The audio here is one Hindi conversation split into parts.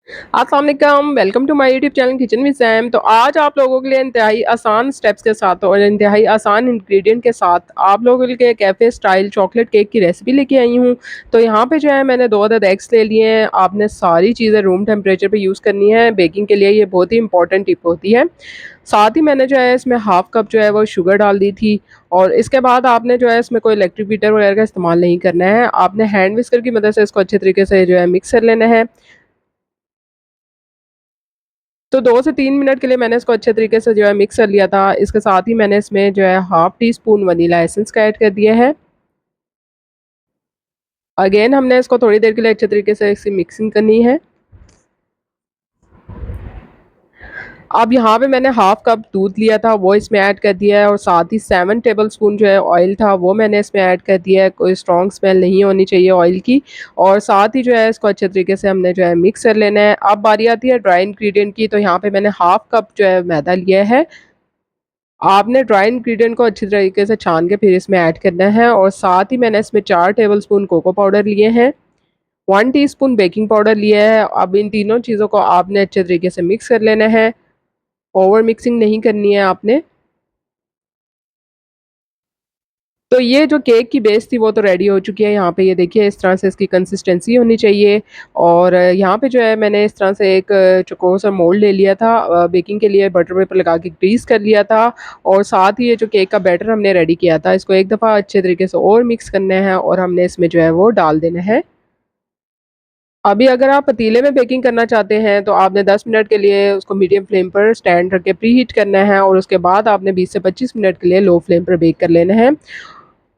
अस्सलाम वालेकुम, welcome to my YouTube channel kitchen with Sam. तो आज आप लोगों के लिए इंतहाई आसान स्टेप्स के साथ और इंतहाई आसान इंग्रेडिएंट के साथ आप लोगों के लिए कैफ़े स्टाइल चॉकलेट केक की रेसिपी लेके आई हूँ। तो यहाँ पे जो है मैंने 2 अदद एग्स ले लिए हैं। आपने सारी चीज़ें रूम टेम्परेचर पे यूज़ करनी है। बेकिंग के लिए ये बहुत ही इंपॉर्टेंट टिप होती है। साथ ही मैंने जो है इसमें हाफ़ कप जो है वो शुगर डाल दी थी और इसके बाद आपने जो है इसमें कोई इलेक्ट्रिक बीटर वगैरह का इस्तेमाल नहीं करना है। आपने हैंड विस्कर की मदद से इसको अच्छे तरीके से जो है मिक्स कर लेना है। तो 2 से 3 मिनट के लिए मैंने इसको अच्छे तरीके से जो है मिक्स कर लिया था। इसके साथ ही मैंने इसमें जो है half tea spoon vanilla essence का ऐड कर दिया है। अगेन हमने इसको थोड़ी देर के लिए अच्छे तरीके से इसकी मिक्सिंग करनी है। अब यहाँ पे मैंने हाफ़ कप दूध लिया था वो इसमें ऐड कर दिया है और साथ ही 7 टेबलस्पून जो है ऑयल था वो मैंने इसमें ऐड कर दिया है। कोई स्ट्रॉन्ग स्मेल नहीं होनी चाहिए ऑयल की और साथ ही जो है इसको अच्छे तरीके से हमने जो है मिक्स कर लेना है। अब बारी आती है ड्राई इंग्रीडिएंट की, तो यहाँ पे मैंने हाफ़ कप जो है मैदा लिया है। आपने ड्राई इंग्रीडिएंट को अच्छी तरीके से छान के फिर इसमें ऐड करना है और साथ ही मैंने इसमें 4 टेबलस्पून कोको पाउडर लिए हैं, 1 टीस्पून बेकिंग पाउडर लिया है। अब इन तीनों चीज़ों को आपने अच्छे तरीके से मिक्स कर लेना है, ओवर मिक्सिंग नहीं करनी है आपने। तो ये जो केक की बेस थी वो तो रेडी हो चुकी है। यहाँ पे ये देखिए इस तरह से इसकी कंसिस्टेंसी होनी चाहिए और यहाँ पे जो है मैंने इस तरह से एक चौकोर सा मोल्ड ले लिया था। बेकिंग के लिए बटर पेपर लगा के ग्रीस कर लिया था और साथ ही ये जो केक का बैटर हमने रेडी किया था इसको एक दफ़ा अच्छे तरीके से और मिक्स करना है और हमने इसमें जो है वो डाल देना है। अभी अगर आप पतीले में बेकिंग करना चाहते हैं तो आपने 10 मिनट के लिए उसको मीडियम फ्लेम पर स्टैंड रख के प्री हीट करना है और उसके बाद आपने 20 से 25 मिनट के लिए लो फ्लेम पर बेक कर लेना है।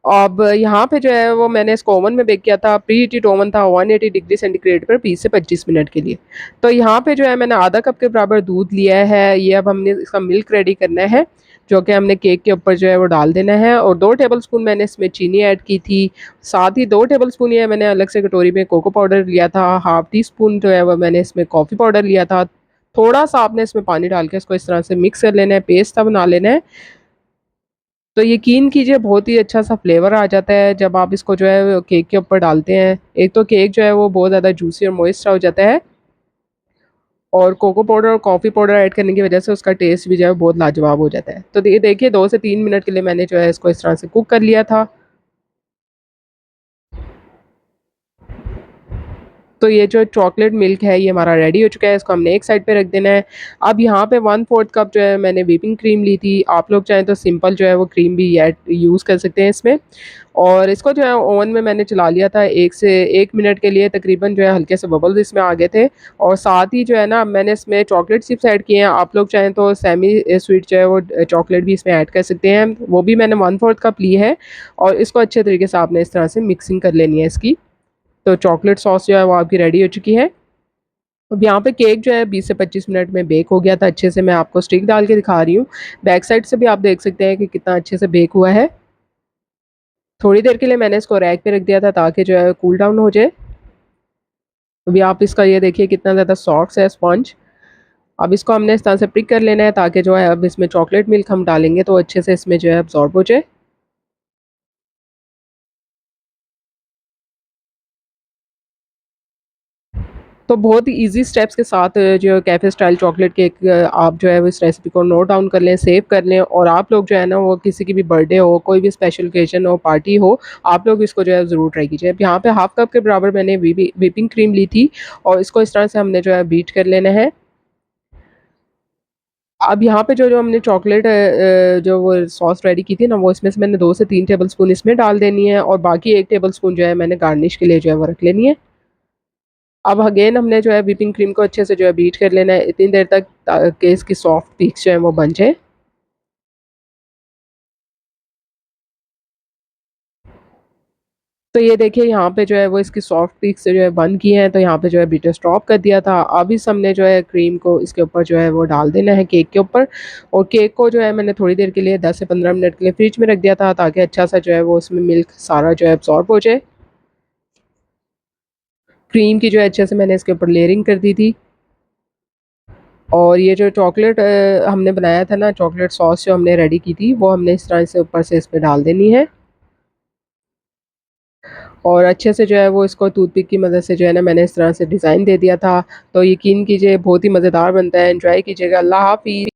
अब यहाँ पे जो है वो मैंने इसको ओवन में बेक किया था, प्री हीटेड ओवन था 180 डिग्री सेंटीग्रेड पर 20 से 25 मिनट के लिए। तो यहाँ पे जो है मैंने आधा कप के बराबर दूध लिया है, ये अब हमने इसका मिल्क रेडी करना है, जो कि हमने केक के ऊपर जो है वो डाल देना है और 2 टेबलस्पून मैंने इसमें चीनी ऐड की थी। साथ ही 2 टेबलस्पून ये मैंने अलग से कटोरी में कोको पाउडर लिया था, हाफ टी स्पून जो है वो मैंने इसमें कॉफ़ी पाउडर लिया था। थोड़ा-सा आपने इसमें पानी डाल के इसको इस तरह से मिक्स कर लेना है, पेस्ट सा बना लेना है। तो यकीन कीजिए बहुत ही अच्छा-सा फ्लेवर आ जाता है जब आप इसको जो है केक के ऊपर डालते हैं। एक तो केक जो है वो बहुत ज़्यादा जूसी और मॉइस्ट सा हो जाता है और कोको पाउडर और कॉफ़ी पाउडर ऐड करने की वज़ह से उसका टेस्ट भी जो है बहुत लाजवाब हो जाता है। तो ये देखिए 2 से 3 मिनट के लिए मैंने जो है इसको इस तरह से कुक कर लिया था। तो ये जो चॉकलेट मिल्क है ये हमारा रेडी हो चुका है, इसको हमने एक साइड पे रख देना है। अब यहाँ पे 1/4 कप जो है मैंने व्हिपिंग क्रीम ली थी, आप लोग चाहें तो सिंपल जो है वो क्रीम भी ऐड यूज़ कर सकते हैं इसमें। और इसको जो है ओवन में मैंने चला लिया था 1 से 1 मिनट के लिए, तकरीबन जो है हल्के से बबल्स इसमें आ गए थे और साथ ही जो है ना मैंने इसमें चॉकलेट चिप्स ऐड किए हैं, आप लोग चाहें तो सेमी स्वीट जो है वो चॉकलेट भी इसमें ऐड कर सकते हैं, वो भी मैंने 1/4 कप ली है और इसको अच्छे तरीके से आपने इस तरह से मिक्सिंग कर लेनी है इसकी। तो चॉकलेट सॉस जो है वो आपकी रेडी हो चुकी है। अब यहाँ पे केक जो है 20 से 25 मिनट में बेक हो गया था अच्छे से, मैं आपको स्टिक डाल के दिखा रही हूँ। बैक साइड से भी आप देख सकते हैं कि कितना अच्छे से बेक हुआ है। थोड़ी देर के लिए मैंने इसको रैक पे रख दिया था ताकि जो है कूल डाउन हो जाए। अभी आप इसका ये देखिए कितना ज़्यादा सॉफ्ट है स्पंज। अब इसको हमने इस तरह से प्रिक कर लेना है ताकि जो है अब इसमें चॉकलेट मिल्क हम डालेंगे तो अच्छे से इसमें जो है अब्ज़ॉर्ब हो जाए। तो बहुत ही ईज़ी स्टेप्स के साथ जो कैफ़े स्टाइल चॉकलेट केक आप जो है वो इस रेसिपी को नोट डाउन कर लें, सेव कर लें और आप लोग जो है ना वो किसी की भी बर्थडे हो, कोई भी स्पेशल ओकेज़न हो, पार्टी हो, आप लोग इसको जो है ज़रूर ट्राई कीजिए। अब यहाँ पे हाफ़ कप के बराबर मैंने व्हिपिंग क्रीम ली थी और इसको इस तरह से हमने जो है बीट कर लेना है। अब यहाँ पे जो-जो हमने चॉकलेट जो वो सॉस रेडी की थी ना, वो इसमें से मैंने 2 से 3 टेबलस्पून इसमें डाल देनी है और बाकी 1 टेबलस्पून जो है मैंने गार्निश के लिए जो है वो रख लेनी है। अब अगेन हमने जो है व्हिपिंग क्रीम को अच्छे से जो है बीट कर लेना है इतनी देर तक ताकि इसकी सॉफ्ट पीक्स जो है वो बन जाए। तो ये देखिए यहाँ पे जो है वो इसकी सॉफ्ट पीक्स जो है बन गई हैं, तो यहाँ पे जो है बीटर स्टॉप कर दिया था। अब इस हमने जो है क्रीम को इसके ऊपर जो है वो डाल देना है केक के ऊपर और केक को जो है मैंने थोड़ी देर के लिए 10 से 15 मिनट के लिए फ्रिज में रख दिया था ताकि अच्छा सा जो है वो उसमें मिल्क सारा जो है अब्ज़ॉर्ब हो जाए। क्रीम की जो है अच्छे से मैंने इसके ऊपर लेयरिंग कर दी थी। और ये जो चॉकलेट हमने बनाया था ना, चॉकलेट सॉस जो हमने रेडी की थी, वो हमने इस तरह से ऊपर से इस पे डाल देनी है। और अच्छे से जो है वो इसको टूथपिक की मदद से जो है ना मैंने इस तरह से डिज़ाइन दे दिया था। तो यकीन कीजिए बहुत ही मज़ेदार बनता है, एन्जॉय कीजिएगा। अल्लाह हाफ़िज़।